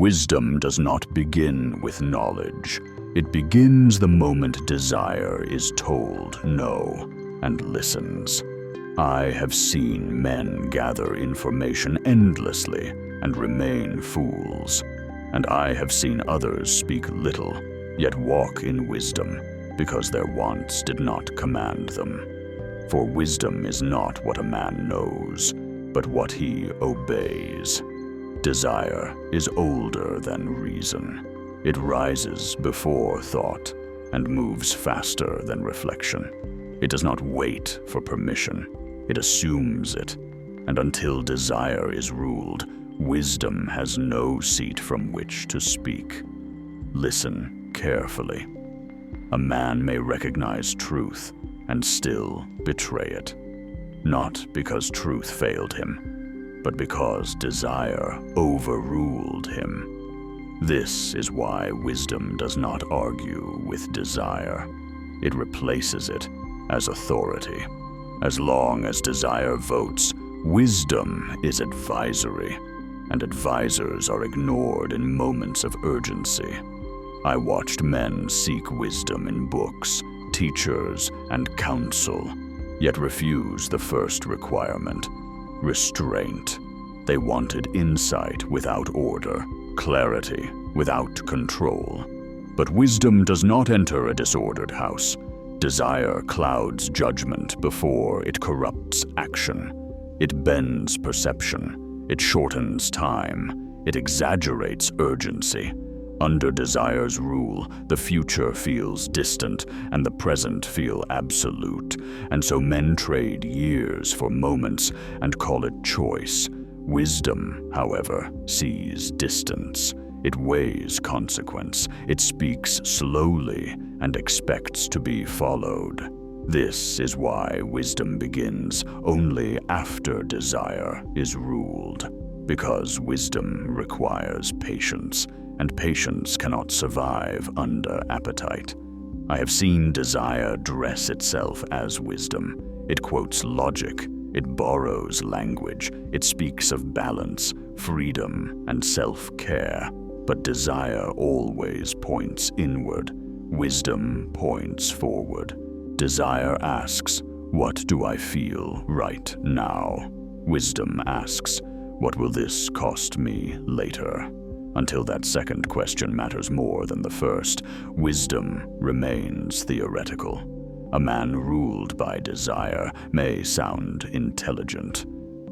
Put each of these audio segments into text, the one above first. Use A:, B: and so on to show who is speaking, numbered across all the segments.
A: Wisdom does not begin with knowledge. It begins the moment desire is told no and listens. I have seen men gather information endlessly and remain fools, and I have seen others speak little, yet walk in wisdom, because their wants did not command them. For wisdom is not what a man knows, but what he obeys. Desire is older than reason. It rises before thought and moves faster than reflection. It does not wait for permission. It assumes it, and until desire is ruled, wisdom has no seat from which to speak. Listen carefully. A man may recognize truth and still betray it, not because truth failed him, but because desire overruled him. This is why wisdom does not argue with desire. It replaces it as authority. As long as desire votes, wisdom is advisory, and advisors are ignored in moments of urgency. I watched men seek wisdom in books, teachers, and counsel, yet refuse the first requirement: restraint. They wanted insight without order, clarity without control. But wisdom does not enter a disordered house. Desire clouds judgment before it corrupts action. It bends perception. It shortens time. It exaggerates urgency. Under desire's rule, the future feels distant and the present feel absolute, and so men trade years for moments and call it choice. Wisdom, however, sees distance. It weighs consequence. It speaks slowly and expects to be followed. This is why wisdom begins only after desire is ruled, because wisdom requires patience, and patience cannot survive under appetite. I have seen desire dress itself as wisdom. It quotes logic. It borrows language. It speaks of balance, freedom, and self-care. But desire always points inward. Wisdom points forward. Desire asks, "What do I feel right now?" Wisdom asks, "What will this cost me later?" Until that second question matters more than the first, wisdom remains theoretical. A man ruled by desire may sound intelligent,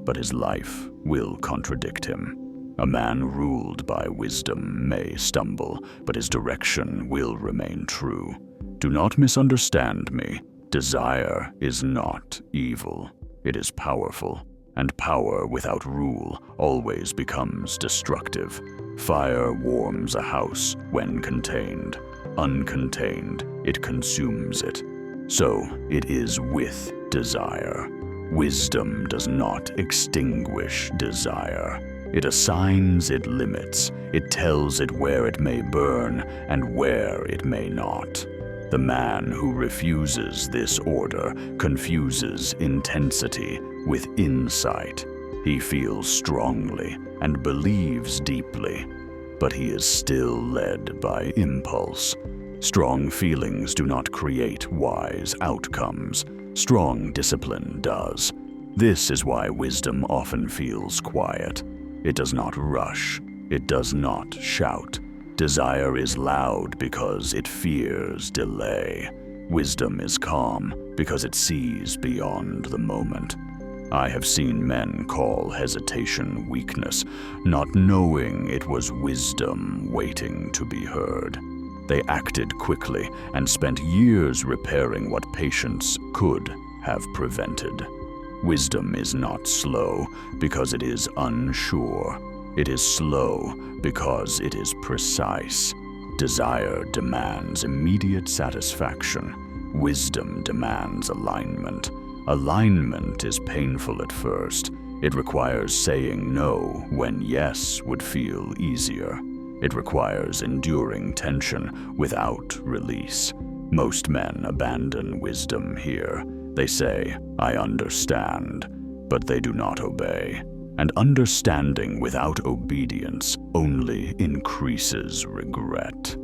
A: but his life will contradict him. A man ruled by wisdom may stumble, but his direction will remain true. Do not misunderstand me. Desire is not evil. It is powerful, and power without rule always becomes destructive. Fire warms a house when contained. Uncontained, it consumes it. So it is with desire. Wisdom does not extinguish desire. It assigns it limits. It tells it where it may burn and where it may not. The man who refuses this order confuses intensity with insight. He feels strongly and believes deeply, but he is still led by impulse. Strong feelings do not create wise outcomes. Strong discipline does. This is why wisdom often feels quiet. It does not rush. It does not shout. Desire is loud because it fears delay. Wisdom is calm because it sees beyond the moment. I have seen men call hesitation weakness, not knowing it was wisdom waiting to be heard. They acted quickly and spent years repairing what patience could have prevented. Wisdom is not slow because it is unsure. It is slow because it is precise. Desire demands immediate satisfaction. Wisdom demands alignment. Alignment is painful at first. It requires saying no when yes would feel easier. It requires enduring tension without release. Most men abandon wisdom here. They say, "I understand," but they do not obey. and understanding without obedience only increases regret.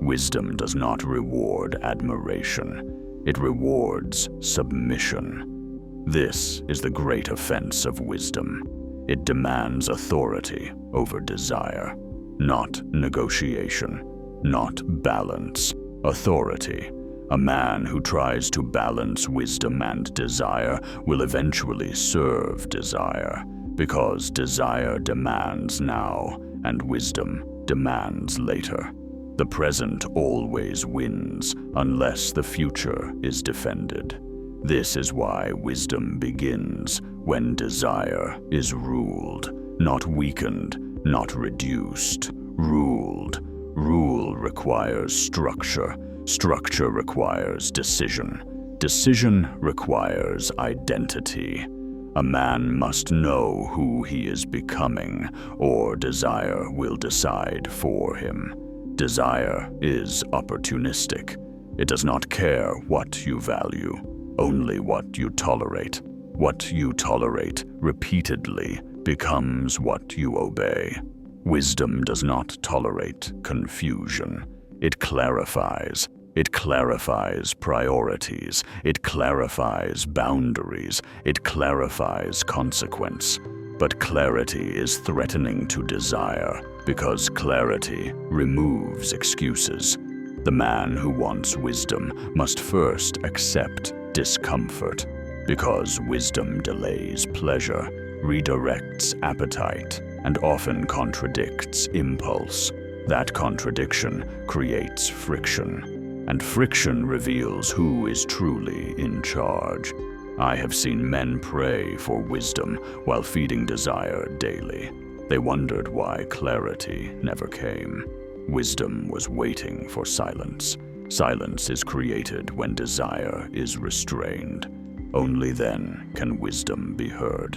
A: Wisdom does not reward admiration, it rewards submission. This is the great offense of wisdom. It demands authority over desire, not negotiation, not balance. Authority. A man who tries to balance wisdom and desire will eventually serve desire, because desire demands now and wisdom demands later. The present always wins unless the future is defended. This is why wisdom begins when desire is ruled, not weakened, not reduced. Ruled. Rule requires structure. Structure requires decision. Decision requires identity. A man must know who he is becoming, or desire will decide for him. Desire is opportunistic. It does not care what you value, only what you tolerate. What you tolerate repeatedly becomes what you obey. Wisdom does not tolerate confusion. It clarifies. It clarifies priorities. It clarifies boundaries. It clarifies consequence. But clarity is threatening to desire because clarity removes excuses. The man who wants wisdom must first accept discomfort, because wisdom delays pleasure, redirects appetite, and often contradicts impulse. That contradiction creates friction, and friction reveals who is truly in charge. I have seen men pray for wisdom while feeding desire daily. They wondered why clarity never came. Wisdom was waiting for silence. Silence is created when desire is restrained. Only then can wisdom be heard.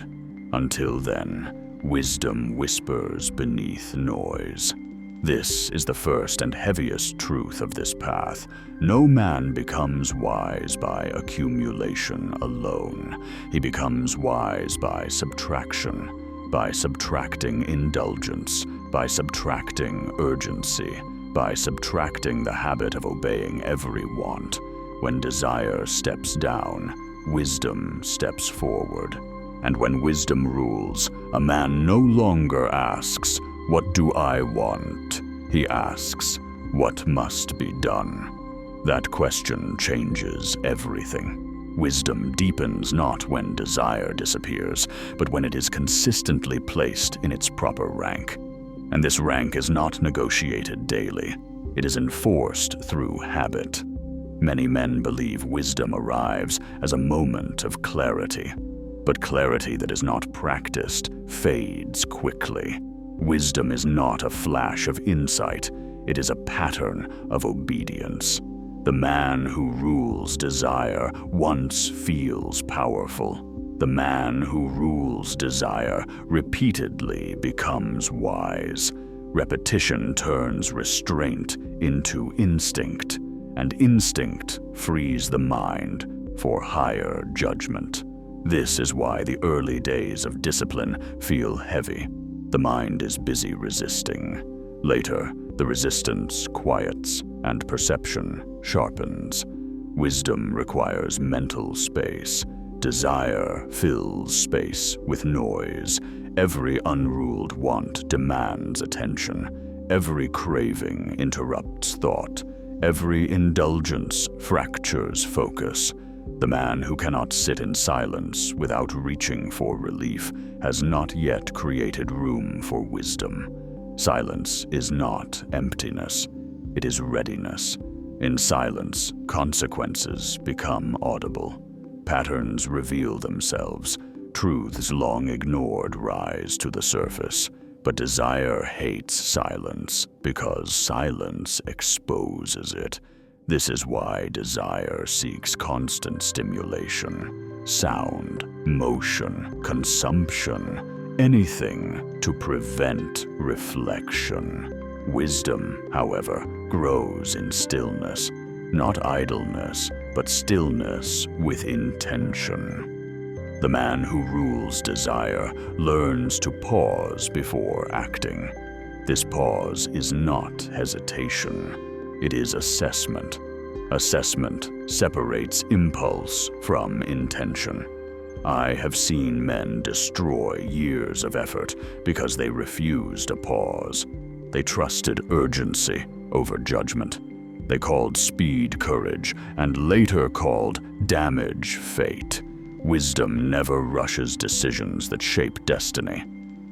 A: Until then, wisdom whispers beneath noise. This is the first and heaviest truth of this path. No man becomes wise by accumulation alone. He becomes wise by subtraction, by subtracting indulgence, by subtracting urgency, by subtracting the habit of obeying every want. When desire steps down, wisdom steps forward. And when wisdom rules, a man no longer asks, "What do I want?" He asks, "What must be done?" That question changes everything. Wisdom deepens not when desire disappears, but when it is consistently placed in its proper rank. And this rank is not negotiated daily. It is enforced through habit. Many men believe wisdom arrives as a moment of clarity, but clarity that is not practiced fades quickly. Wisdom is not a flash of insight, it is a pattern of obedience. The man who rules desire once feels powerful. The man who rules desire repeatedly becomes wise. Repetition turns restraint into instinct, and instinct frees the mind for higher judgment. This is why the early days of discipline feel heavy. The mind is busy resisting. Later, the resistance quiets and perception sharpens. Wisdom requires mental space. Desire fills space with noise. Every unruled want demands attention. Every craving interrupts thought. Every indulgence fractures focus. The man who cannot sit in silence without reaching for relief has not yet created room for wisdom. Silence is not emptiness, it is readiness. In silence, consequences become audible. Patterns reveal themselves. Truths long ignored rise to the surface. But desire hates silence because silence exposes it. This is why desire seeks constant stimulation, sound, motion, consumption, anything to prevent reflection. Wisdom, however, grows in stillness, not idleness, but stillness with intention. The man who rules desire learns to pause before acting. This pause is not hesitation. It is assessment. Assessment separates impulse from intention. I have seen men destroy years of effort because they refused a pause. They trusted urgency over judgment. They called speed courage and later called damage fate. Wisdom never rushes decisions that shape destiny.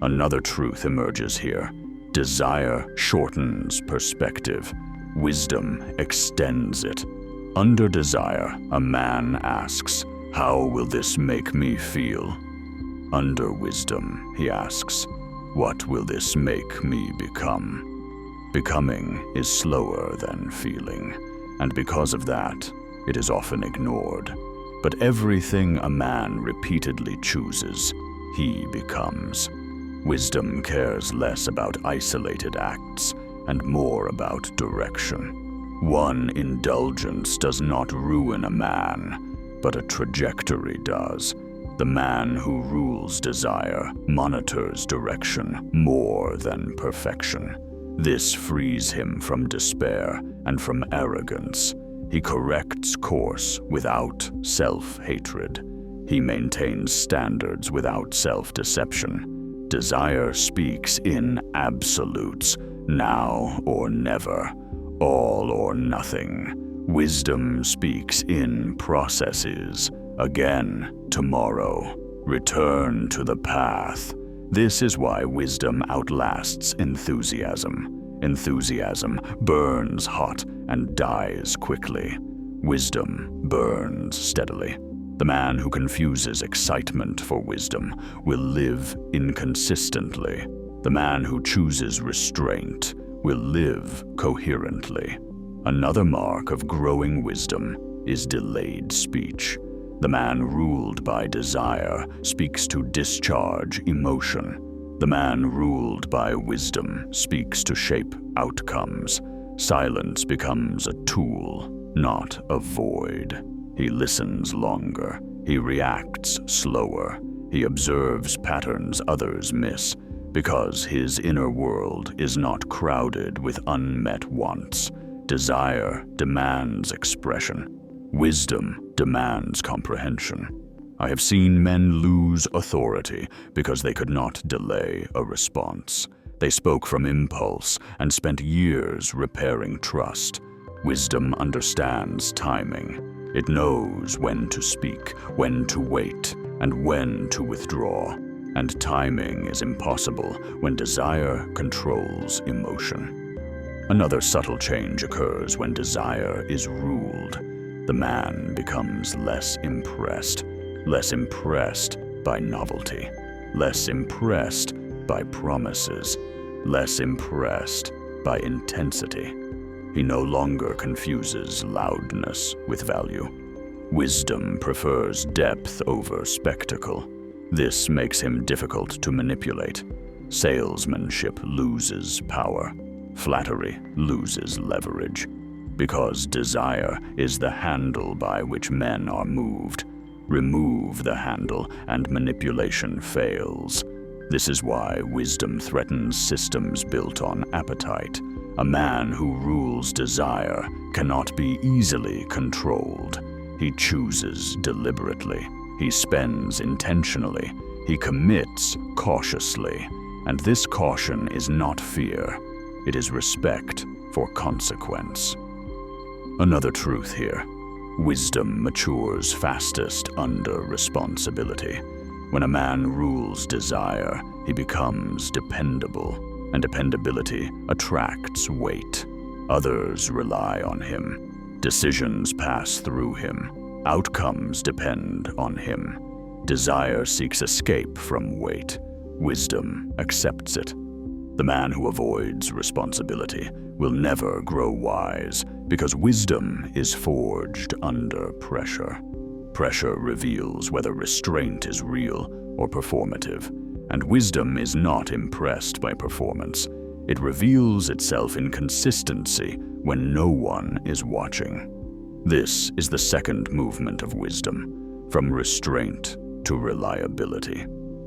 A: Another truth emerges here. Desire shortens perspective. Wisdom extends it. Under desire, a man asks, "How will this make me feel?" Under wisdom, he asks, "What will this make me become?" Becoming is slower than feeling, and because of that, it is often ignored. But everything a man repeatedly chooses, he becomes. Wisdom cares less about isolated acts and more about direction. One indulgence does not ruin a man, but a trajectory does. The man who rules desire monitors direction more than perfection. This frees him from despair and from arrogance. He corrects course without self-hatred. He maintains standards without self-deception. Desire speaks in absolutes, now or never, all or nothing. Wisdom speaks in processes, again, tomorrow. Return to the path. This is why wisdom outlasts enthusiasm. Enthusiasm burns hot and dies quickly. Wisdom burns steadily. The man who confuses excitement for wisdom will live inconsistently. The man who chooses restraint will live coherently. Another mark of growing wisdom is delayed speech. The man ruled by desire speaks to discharge emotion. The man ruled by wisdom speaks to shape outcomes. Silence becomes a tool, not a void. He listens longer. He reacts slower. He observes patterns others miss, because his inner world is not crowded with unmet wants. Desire demands expression. Wisdom demands comprehension. I have seen men lose authority because they could not delay a response. They spoke from impulse and spent years repairing trust. Wisdom understands timing. It knows when to speak, when to wait, and when to withdraw. And timing is impossible when desire controls emotion. Another subtle change occurs when desire is ruled. The man becomes less impressed by novelty, less impressed by promises, less impressed by intensity. He no longer confuses loudness with value. Wisdom prefers depth over spectacle. This makes him difficult to manipulate. Salesmanship loses power. Flattery loses leverage. Because desire is the handle by which men are moved. Remove the handle and manipulation fails. This is why wisdom threatens systems built on appetite. A man who rules desire cannot be easily controlled. He chooses deliberately. He spends intentionally. He commits cautiously. And this caution is not fear. It is respect for consequence. Another truth here. Wisdom matures fastest under responsibility. When a man rules desire, he becomes dependable, and dependability attracts weight. Others rely on him. Decisions pass through him. Outcomes depend on him. Desire seeks escape from weight. Wisdom accepts it. The man who avoids responsibility will never grow wise, because wisdom is forged under pressure. Pressure reveals whether restraint is real or performative, and wisdom is not impressed by performance. It reveals itself in consistency when no one is watching. This is the second movement of wisdom, from restraint to reliability.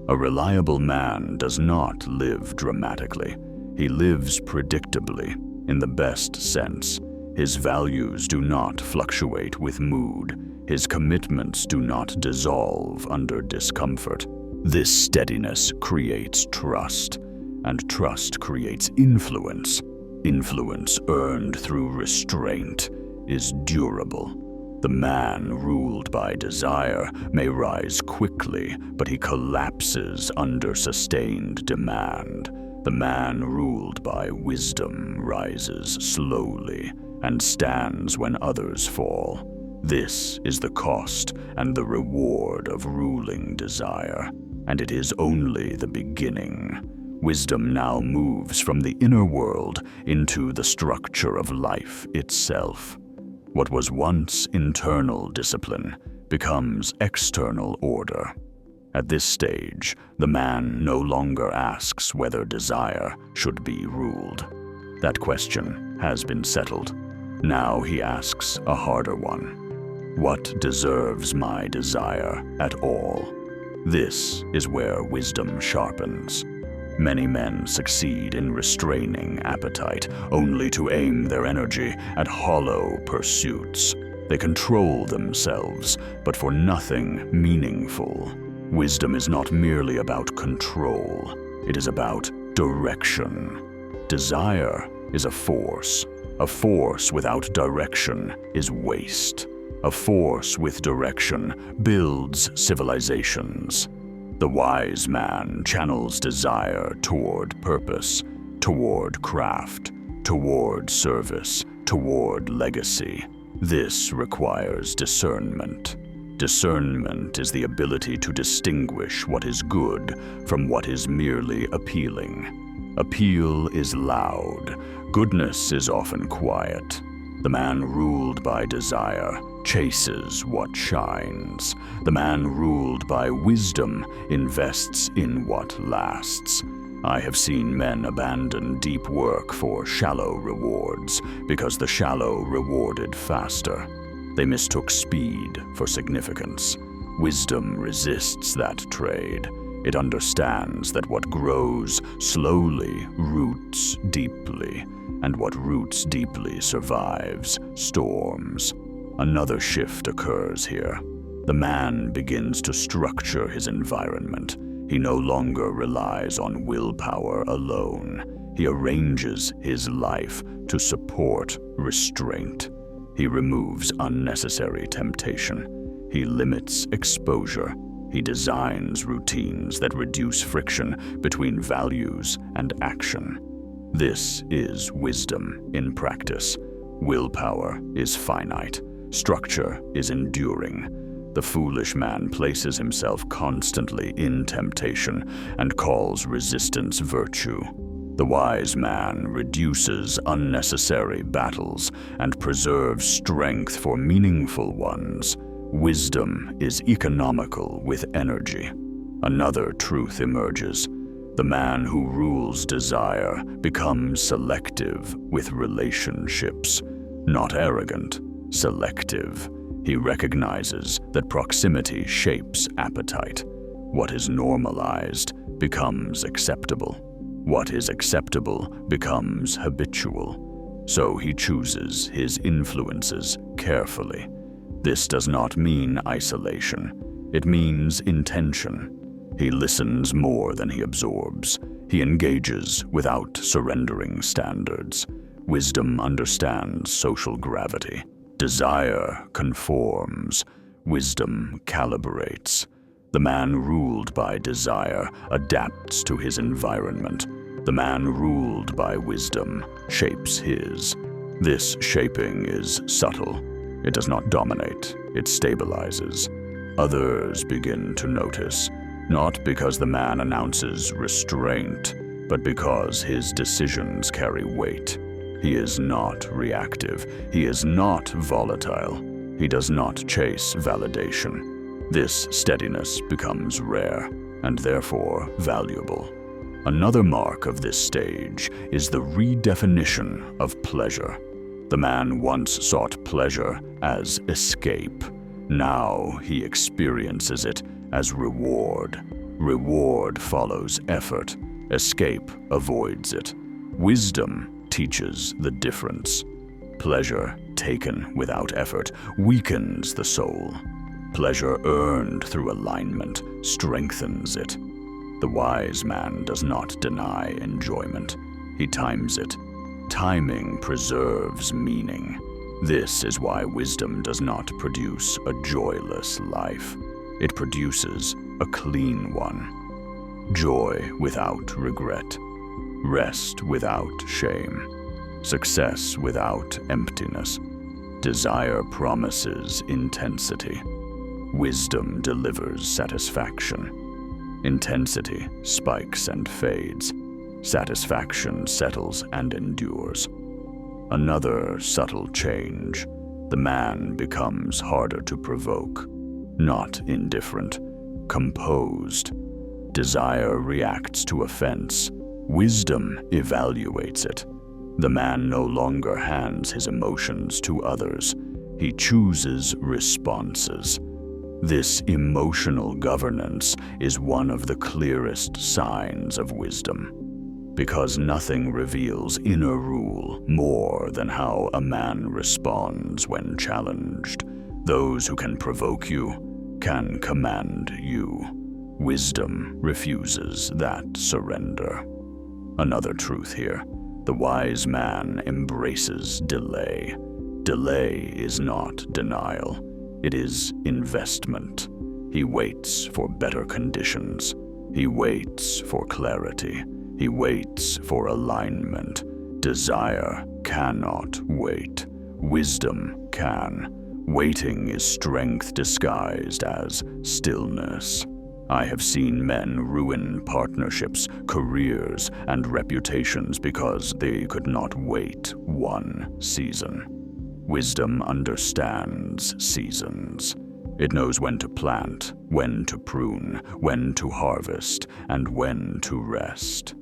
A: A reliable man does not live dramatically. He lives predictably, in the best sense. His values do not fluctuate with mood. His commitments do not dissolve under discomfort. This steadiness creates trust, and trust creates influence. Influence earned through restraint is durable. The man ruled by desire may rise quickly, but he collapses under sustained demand. The man ruled by wisdom rises slowly and stands when others fall. This is the cost and the reward of ruling desire, and it is only the beginning. Wisdom now moves from the inner world into the structure of life itself. What was once internal discipline becomes external order. At this stage, the man no longer asks whether desire should be ruled. That question has been settled. Now he asks a harder one. What deserves my desire at all? This is where wisdom sharpens. Many men succeed in restraining appetite, only to aim their energy at hollow pursuits. They control themselves, but for nothing meaningful. Wisdom is not merely about control. It is about direction. Desire is a force. A force without direction is waste. A force with direction builds civilizations. The wise man channels desire toward purpose, toward craft, toward service, toward legacy. This requires discernment. Discernment is the ability to distinguish what is good from what is merely appealing. Appeal is loud. Goodness is often quiet. The man ruled by desire chases what shines. The man ruled by wisdom invests in what lasts. I have seen men abandon deep work for shallow rewards because the shallow rewarded faster. They mistook speed for significance. Wisdom resists that trade. It understands that what grows slowly roots deeply, and what roots deeply survives storms. Another shift occurs here. The man begins to structure his environment. He no longer relies on willpower alone. He arranges his life to support restraint. He removes unnecessary temptation. He limits exposure. He designs routines that reduce friction between values and action. This is wisdom in practice. Willpower is finite. Structure is enduring. The foolish man places himself constantly in temptation and calls resistance virtue. The wise man reduces unnecessary battles and preserves strength for meaningful ones. Wisdom is economical with energy. Another truth emerges. The man who rules desire becomes selective with relationships. Not arrogant, selective. He recognizes that proximity shapes appetite. What is normalized becomes acceptable. What is acceptable becomes habitual. So he chooses his influences carefully. This does not mean isolation. It means intention. He listens more than he absorbs. He engages without surrendering standards. Wisdom understands social gravity. Desire conforms. Wisdom calibrates. The man ruled by desire adapts to his environment. The man ruled by wisdom shapes his. This shaping is subtle. It does not dominate, it stabilizes. Others begin to notice, not because the man announces restraint, but because his decisions carry weight. He is not reactive. He is not volatile. He does not chase validation. This steadiness becomes rare and therefore valuable. Another mark of this stage is the redefinition of pleasure. The man once sought pleasure as escape. Now he experiences it as reward. Reward follows effort. Escape avoids it. Wisdom teaches the difference. Pleasure taken without effort weakens the soul. Pleasure earned through alignment strengthens it. The wise man does not deny enjoyment. He times it. Timing preserves meaning. This is why wisdom does not produce a joyless life. It produces a clean one. Joy without regret. Rest without shame. Success without emptiness. Desire promises intensity. Wisdom delivers satisfaction. Intensity spikes and fades. Satisfaction settles and endures. Another subtle change. The man becomes harder to provoke. Not indifferent. Composed. Desire reacts to offense. Wisdom evaluates it. The man no longer hands his emotions to others. He chooses responses. This emotional governance is one of the clearest signs of wisdom, because nothing reveals inner rule more than how a man responds when challenged. Those who can provoke you can command you. Wisdom refuses that surrender. Another truth here. The wise man embraces delay. Delay is not denial. It is investment. He waits for better conditions. He waits for clarity. He waits for alignment. Desire cannot wait. Wisdom can. Waiting is strength disguised as stillness. I have seen men ruin partnerships, careers, and reputations because they could not wait one season. Wisdom understands seasons. It knows when to plant, when to prune, when to harvest, and when to rest.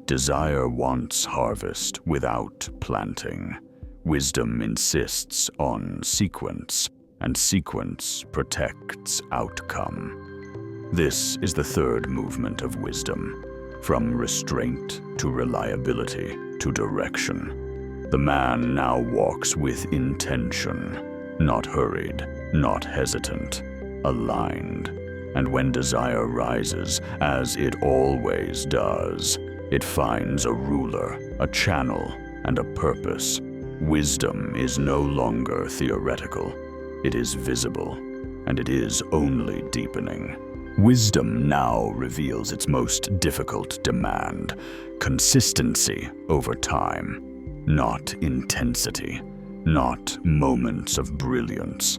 A: Desire wants harvest without planting. Wisdom insists on sequence, and sequence protects outcome. This is the third movement of wisdom, from restraint to reliability to direction. The man now walks with intention, not hurried, not hesitant, aligned. And when desire rises, as it always does, it finds a ruler, a channel, and a purpose. Wisdom is no longer theoretical. It is visible, and it is only deepening. Wisdom now reveals its most difficult demand: consistency over time, not intensity, not moments of brilliance,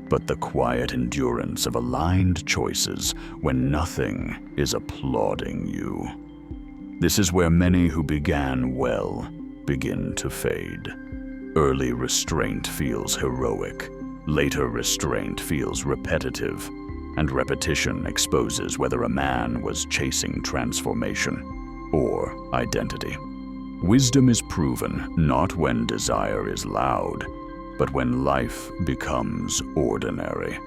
A: but the quiet endurance of aligned choices when nothing is applauding you. This is where many who began well begin to fade. Early restraint feels heroic. Later restraint feels repetitive. And repetition exposes whether a man was chasing transformation or identity. Wisdom is proven not when desire is loud, but when life becomes ordinary.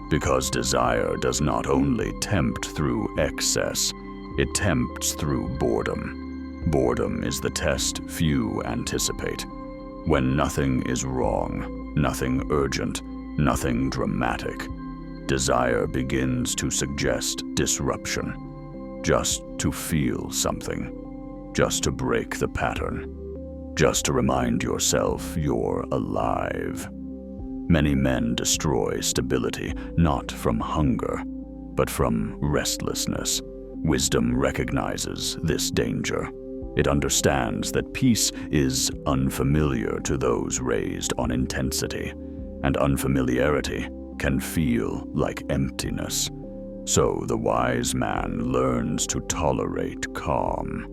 A: Because desire does not only tempt through excess, it tempts through boredom. Boredom is the test few anticipate. When nothing is wrong, nothing urgent, nothing dramatic, desire begins to suggest disruption, just to feel something, just to break the pattern, just to remind yourself you're alive. Many men destroy stability not from hunger, but from restlessness. Wisdom recognizes this danger. It understands that peace is unfamiliar to those raised on intensity, and unfamiliarity can feel like emptiness. So the wise man learns to tolerate calm.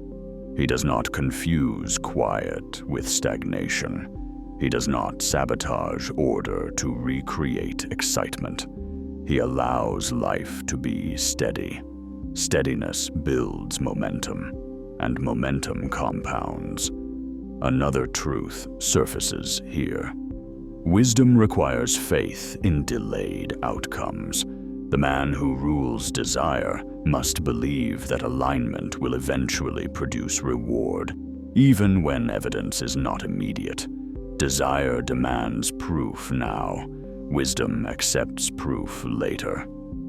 A: He does not confuse quiet with stagnation. He does not sabotage order to recreate excitement. He allows life to be steady. Steadiness builds momentum, and momentum compounds. Another truth surfaces here. Wisdom requires faith in delayed outcomes. The man who rules desire must believe that alignment will eventually produce reward, even when evidence is not immediate. Desire demands proof now. Wisdom accepts proof later.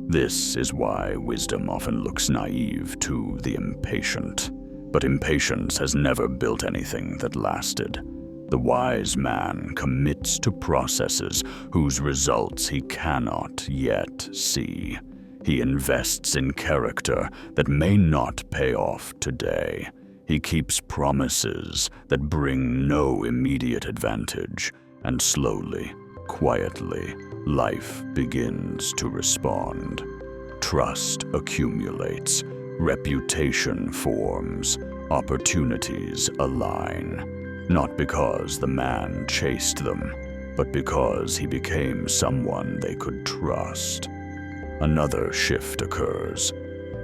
A: This is why wisdom often looks naive to the impatient. But impatience has never built anything that lasted. The wise man commits to processes whose results he cannot yet see. He invests in character that may not pay off today. He keeps promises that bring no immediate advantage, and slowly, quietly, life begins to respond. Trust accumulates, reputation forms, opportunities align. Not because the man chased them, but because he became someone they could trust. Another shift occurs.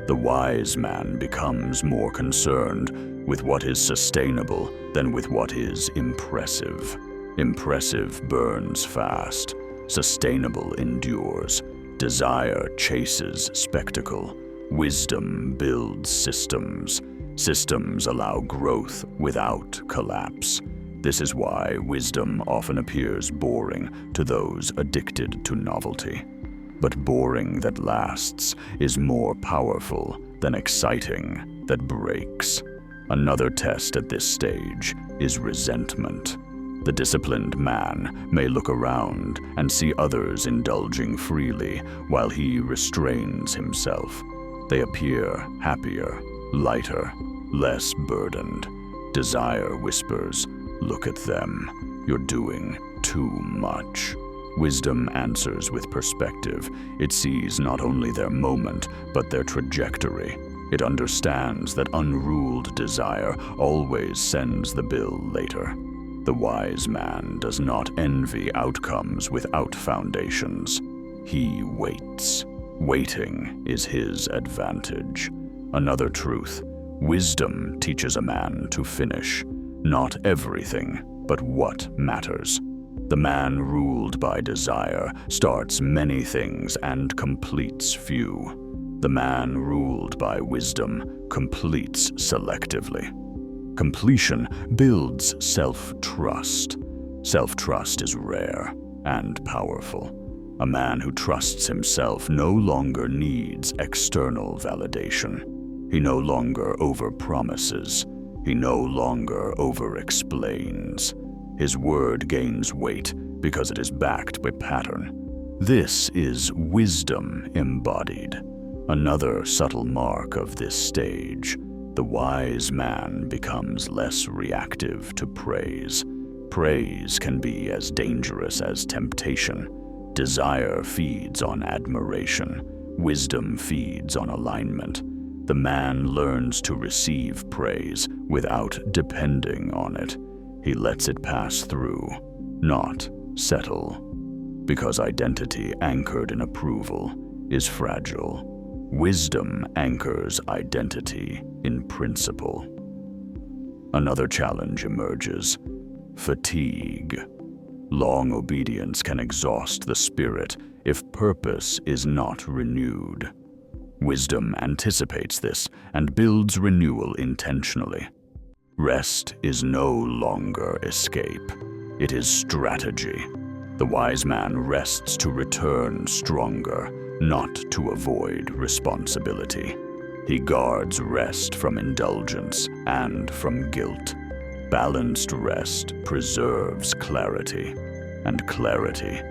A: The wise man becomes more concerned with what is sustainable than with what is impressive. Impressive burns fast. Sustainable endures. Desire chases spectacle. Wisdom builds systems. Systems allow growth without collapse. This is why wisdom often appears boring to those addicted to novelty. But boring that lasts is more powerful than exciting that breaks. Another test at this stage is resentment. The disciplined man may look around and see others indulging freely while he restrains himself. They appear happier, lighter, less burdened. Desire whispers, "Look at them. You're doing too much." Wisdom answers with perspective. It sees not only their moment, but their trajectory. It understands that unruled desire always sends the bill later. The wise man does not envy outcomes without foundations. He waits. Waiting is his advantage. Another truth: wisdom teaches a man to finish. Not everything, but what matters. The man ruled by desire starts many things and completes few. The man ruled by wisdom completes selectively. Completion builds self-trust. Self-trust is rare and powerful. A man who trusts himself no longer needs external validation. He no longer overpromises. He no longer over-explains. His word gains weight because it is backed by pattern. This is wisdom embodied. Another subtle mark of this stage: the wise man becomes less reactive to praise. Praise can be as dangerous as temptation. Desire feeds on admiration. Wisdom feeds on alignment. The man learns to receive praise without depending on it. He lets it pass through, not settle. Because identity anchored in approval is fragile. Wisdom anchors identity in principle. Another challenge emerges: fatigue. Long obedience can exhaust the spirit if purpose is not renewed. Wisdom anticipates this and builds renewal intentionally. Rest is no longer escape. It is strategy. The wise man rests to return stronger, not to avoid responsibility. He guards rest from indulgence and from guilt. Balanced rest preserves clarity, and clarity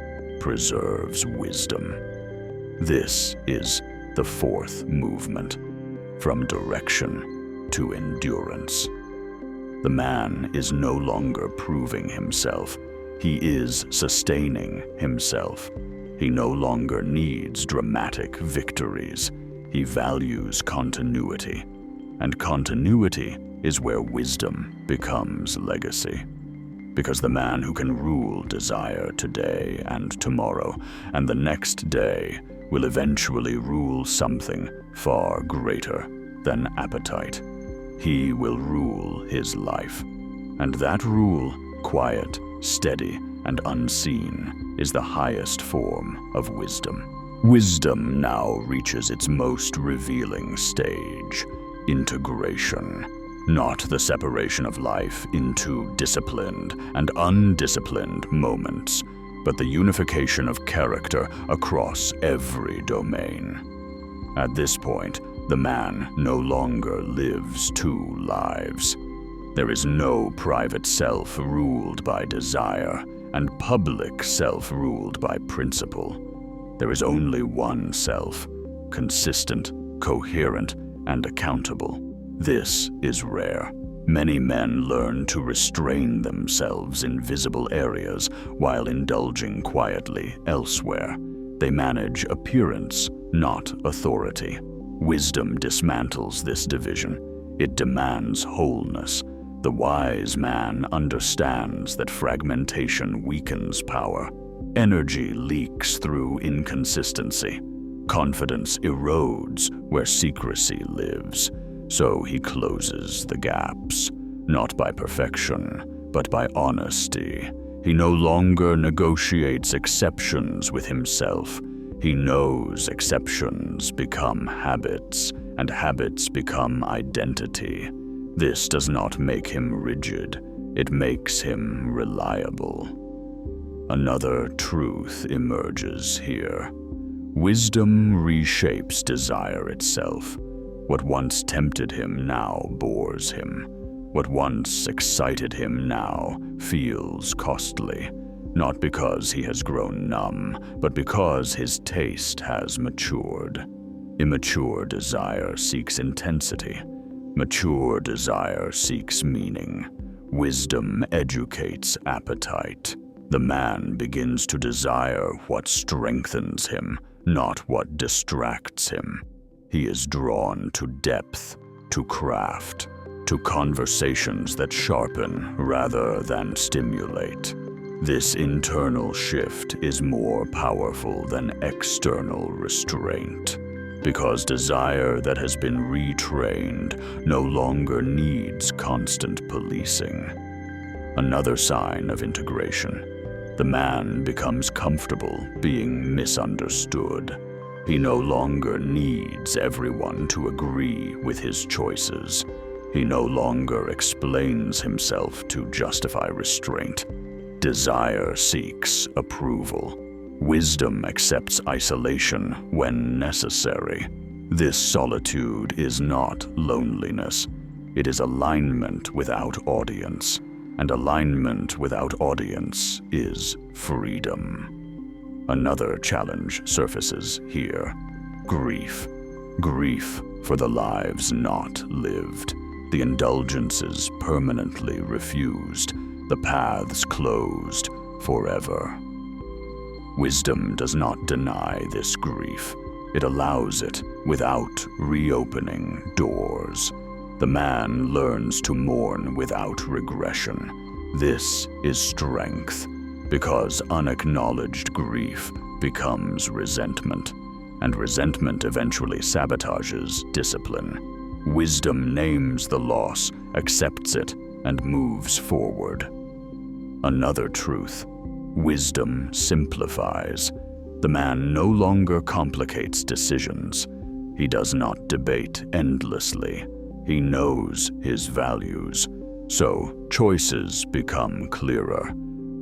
A: preserves wisdom. This is the fourth movement, from direction to endurance. The man is no longer proving himself. He is sustaining himself. He no longer needs dramatic victories. He values continuity. And continuity is where wisdom becomes legacy. Because the man who can rule desire today and tomorrow and the next day will eventually rule something far greater than appetite. He will rule his life. And that rule, quiet, steady, and unseen, is the highest form of wisdom. Wisdom now reaches its most revealing stage, integration. Not the separation of life into disciplined and undisciplined moments, but the unification of character across every domain. At this point, the man no longer lives two lives. There is no private self ruled by desire and public self ruled by principle. There is only one self, consistent, coherent, and accountable. This is rare. Many men learn to restrain themselves in visible areas while indulging quietly elsewhere. They manage appearance, not authority. Wisdom dismantles this division. It demands wholeness. The wise man understands that fragmentation weakens power. Energy leaks through inconsistency. Confidence erodes where secrecy lives. So he closes the gaps, not by perfection, but by honesty. He no longer negotiates exceptions with himself. He knows exceptions become habits, and habits become identity. This does not make him rigid. It makes him reliable. Another truth emerges here. Wisdom reshapes desire itself. What once tempted him now bores him. What once excited him now feels costly, not because he has grown numb, but because his taste has matured. Immature desire seeks intensity. Mature desire seeks meaning. Wisdom educates appetite. The man begins to desire what strengthens him, not what distracts him. He is drawn to depth, to craft, to conversations that sharpen rather than stimulate. This internal shift is more powerful than external restraint, because desire that has been retrained no longer needs constant policing. Another sign of integration. The man becomes comfortable being misunderstood. He no longer needs everyone to agree with his choices. He no longer explains himself to justify restraint. Desire seeks approval. Wisdom accepts isolation when necessary. This solitude is not loneliness. It is alignment without audience, and alignment without audience is freedom. Another challenge surfaces here. Grief. Grief for the lives not lived, the indulgences permanently refused, the paths closed forever. Wisdom does not deny this grief. It allows it without reopening doors. The man learns to mourn without regression. This is strength. Because unacknowledged grief becomes resentment, and resentment eventually sabotages discipline. Wisdom names the loss, accepts it, and moves forward. Another truth. Wisdom simplifies. The man no longer complicates decisions. He does not debate endlessly. He knows his values. So choices become clearer.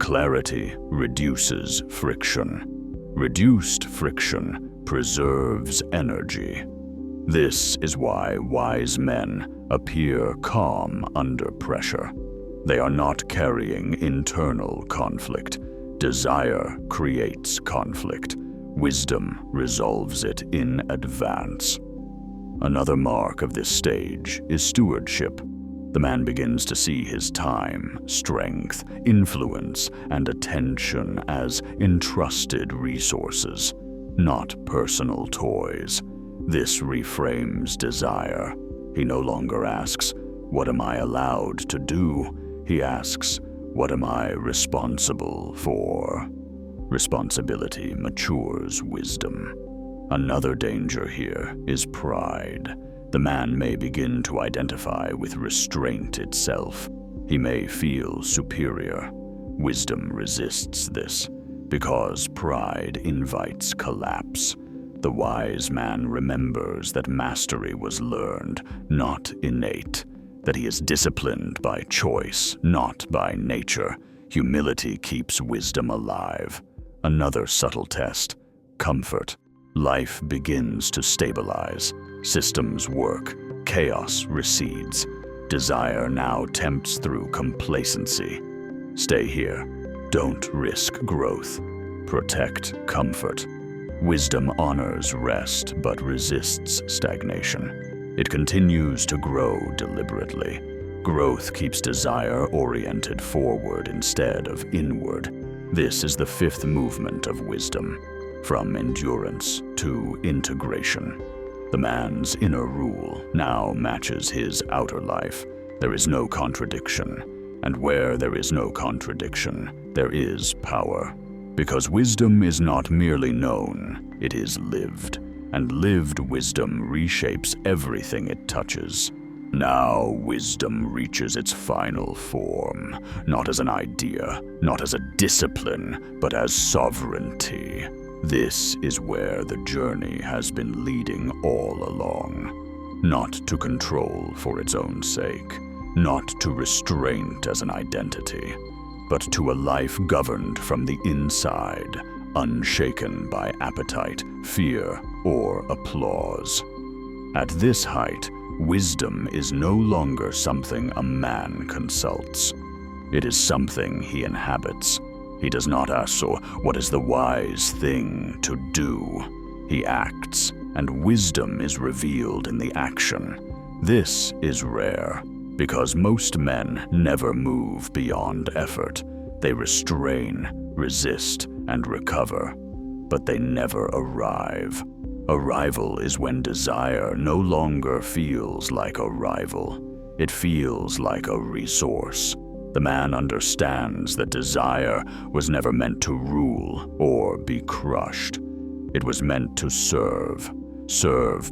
A: Clarity reduces friction. Reduced friction preserves energy. This is why wise men appear calm under pressure. They are not carrying internal conflict. Desire creates conflict. Wisdom resolves it in advance. Another mark of this stage is stewardship. The man begins to see his time, strength, influence, and attention as entrusted resources, not personal toys. This reframes desire. He no longer asks, "What am I allowed to do?" He asks, "What am I responsible for?" Responsibility matures wisdom. Another danger here is pride. The man may begin to identify with restraint itself. He may feel superior. Wisdom resists this, because pride invites collapse. The wise man remembers that mastery was learned, not innate, that he is disciplined by choice, not by nature. Humility keeps wisdom alive. Another subtle test: comfort. Life begins to stabilize. Systems work. Chaos recedes. Desire now tempts through complacency. Stay here. Don't risk growth. Protect comfort. Wisdom honors rest but resists stagnation. It continues to grow deliberately. Growth keeps desire oriented forward instead of inward. This is the fifth movement of wisdom, from endurance to integration. The man's inner rule now matches his outer life. There is no contradiction, and where there is no contradiction, there is power. Because wisdom is not merely known, it is lived, and lived wisdom reshapes everything it touches. Now wisdom reaches its final form, not as an idea, not as a discipline, but as sovereignty. This is where the journey has been leading all along. Not to control for its own sake, not to restraint as an identity, but to a life governed from the inside, unshaken by appetite, fear, or applause. At this height, wisdom is no longer something a man consults. It is something he inhabits. He does not ask, "So, what is the wise thing to do?" He acts, and wisdom is revealed in the action. This is rare, because most men never move beyond effort. They restrain, resist, and recover, but they never arrive. Arrival is when desire no longer feels like a rival. It feels like a resource. The man understands that desire was never meant to rule or be crushed. It was meant to serve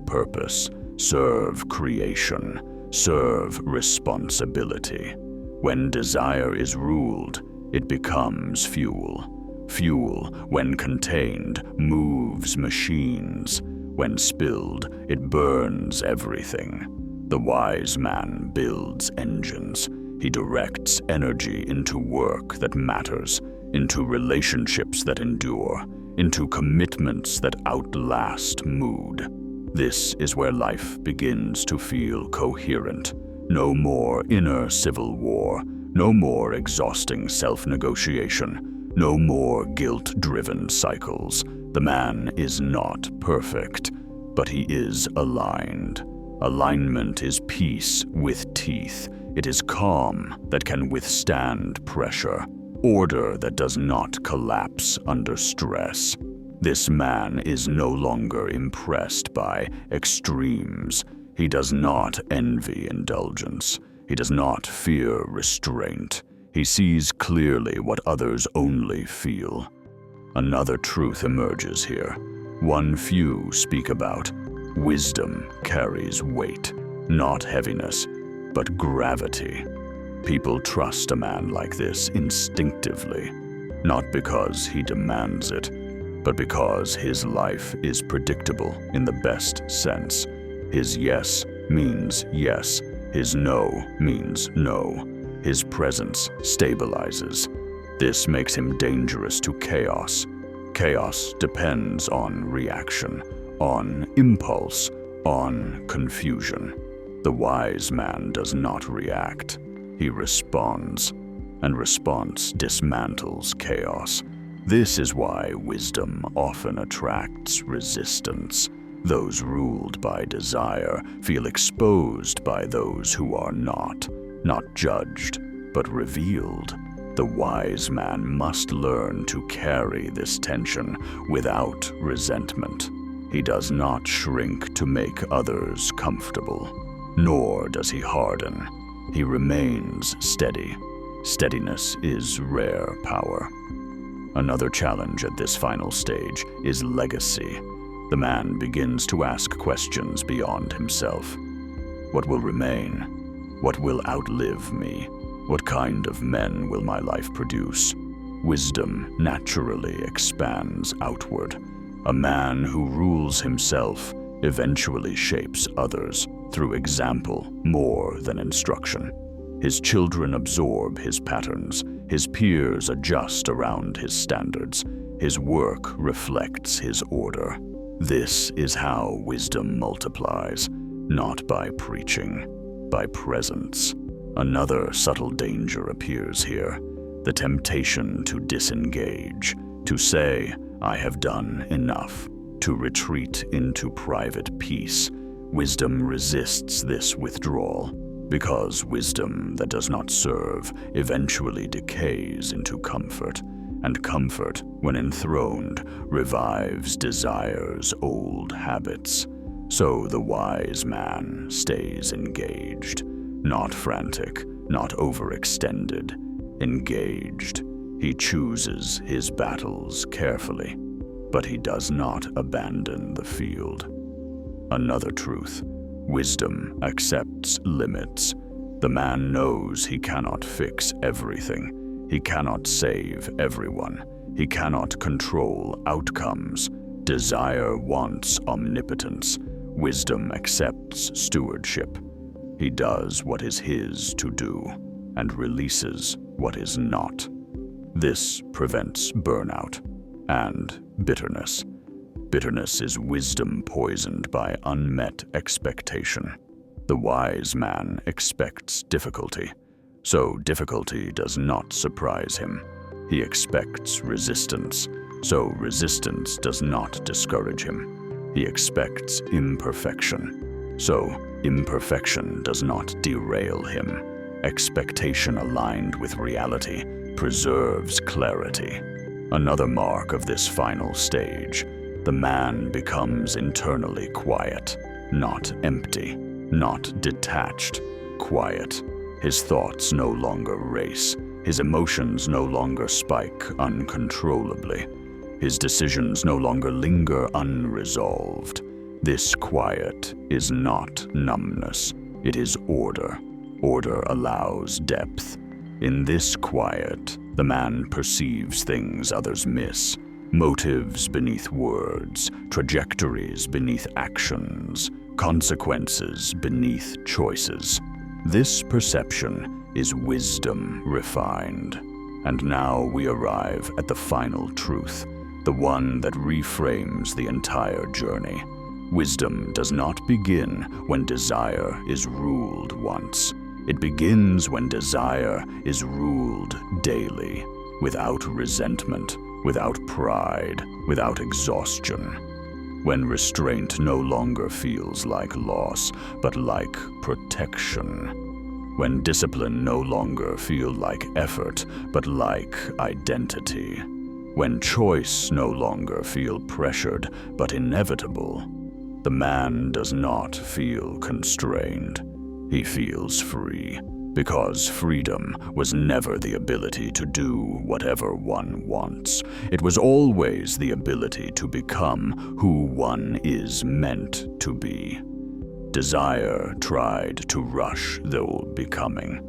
A: purpose, serve creation, serve responsibility. When desire is ruled, it becomes fuel. Fuel, when contained, moves machines. When spilled, it burns everything. The wise man builds engines. He directs energy into work that matters, into relationships that endure, into commitments that outlast mood. This is where life begins to feel coherent. No more inner civil war, no more exhausting self-negotiation, no more guilt-driven cycles. The man is not perfect, but he is aligned. Alignment is peace with teeth. It is calm that can withstand pressure, order that does not collapse under stress. This man is no longer impressed by extremes. He does not envy indulgence. He does not fear restraint. He sees clearly what others only feel. Another truth emerges here, one few speak about. Wisdom carries weight, not heaviness, but gravity. People trust a man like this instinctively, not because he demands it, but because his life is predictable in the best sense. His yes means yes. His no means no. His presence stabilizes. This makes him dangerous to chaos. Chaos depends on reaction, on impulse, on confusion. The wise man does not react. He responds, and response dismantles chaos. This is why wisdom often attracts resistance. Those ruled by desire feel exposed by those who are not judged, but revealed. The wise man must learn to carry this tension without resentment. He does not shrink to make others comfortable, nor does he harden. He remains steady. Steadiness is rare power. Another challenge at this final stage is legacy. The man begins to ask questions beyond himself. What will remain? What will outlive me? What kind of men will my life produce? Wisdom naturally expands outward. A man who rules himself eventually shapes others through example more than instruction. His children absorb his patterns, his peers adjust around his standards, his work reflects his order. This is how wisdom multiplies, not by preaching, by presence. Another subtle danger appears here, the temptation to disengage, to say, "I have done enough," to retreat into private peace. Wisdom resists this withdrawal, because wisdom that does not serve eventually decays into comfort, and comfort, when enthroned, revives desire's old habits. So the wise man stays engaged, not frantic, not overextended, engaged. He chooses his battles carefully, but he does not abandon the field. Another truth: wisdom accepts limits. The man knows he cannot fix everything. He cannot save everyone. He cannot control outcomes. Desire wants omnipotence. Wisdom accepts stewardship. He does what is his to do and releases what is not. This prevents burnout and bitterness. Bitterness is wisdom poisoned by unmet expectation. The wise man expects difficulty, so difficulty does not surprise him. He expects resistance, so resistance does not discourage him. He expects imperfection, so imperfection does not derail him. Expectation aligned with reality preserves clarity. Another mark of this final stage: the man becomes internally quiet, not empty, not detached, quiet. His thoughts no longer race. His emotions no longer spike uncontrollably. His decisions no longer linger unresolved. This quiet is not numbness. It is order. Order allows depth. In this quiet, the man perceives things others miss. Motives beneath words, trajectories beneath actions, consequences beneath choices. This perception is wisdom refined. And now we arrive at the final truth, the one that reframes the entire journey. Wisdom does not begin when desire is ruled once. It begins when desire is ruled daily, without resentment, without pride, without exhaustion. When restraint no longer feels like loss, but like protection. When discipline no longer feels like effort, but like identity. When choice no longer feels pressured, but inevitable. The man does not feel constrained. He feels free, because freedom was never the ability to do whatever one wants. It was always the ability to become who one is meant to be. Desire tried to rush the becoming.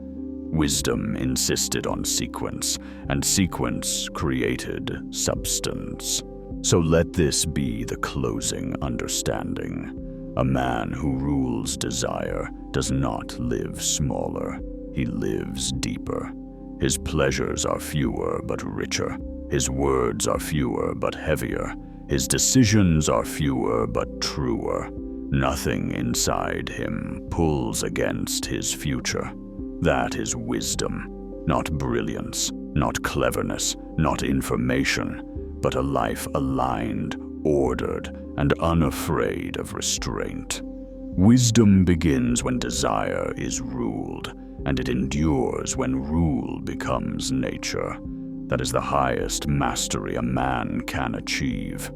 A: Wisdom insisted on sequence, and sequence created substance. So let this be the closing understanding. A man who rules desire does not live smaller. He lives deeper. His pleasures are fewer but richer. His words are fewer but heavier. His decisions are fewer but truer. Nothing inside him pulls against his future. That is wisdom, not brilliance, not cleverness, not information, but a life aligned, ordered, and unafraid of restraint. Wisdom begins when desire is ruled, and it endures when rule becomes nature. That is the highest mastery a man can achieve.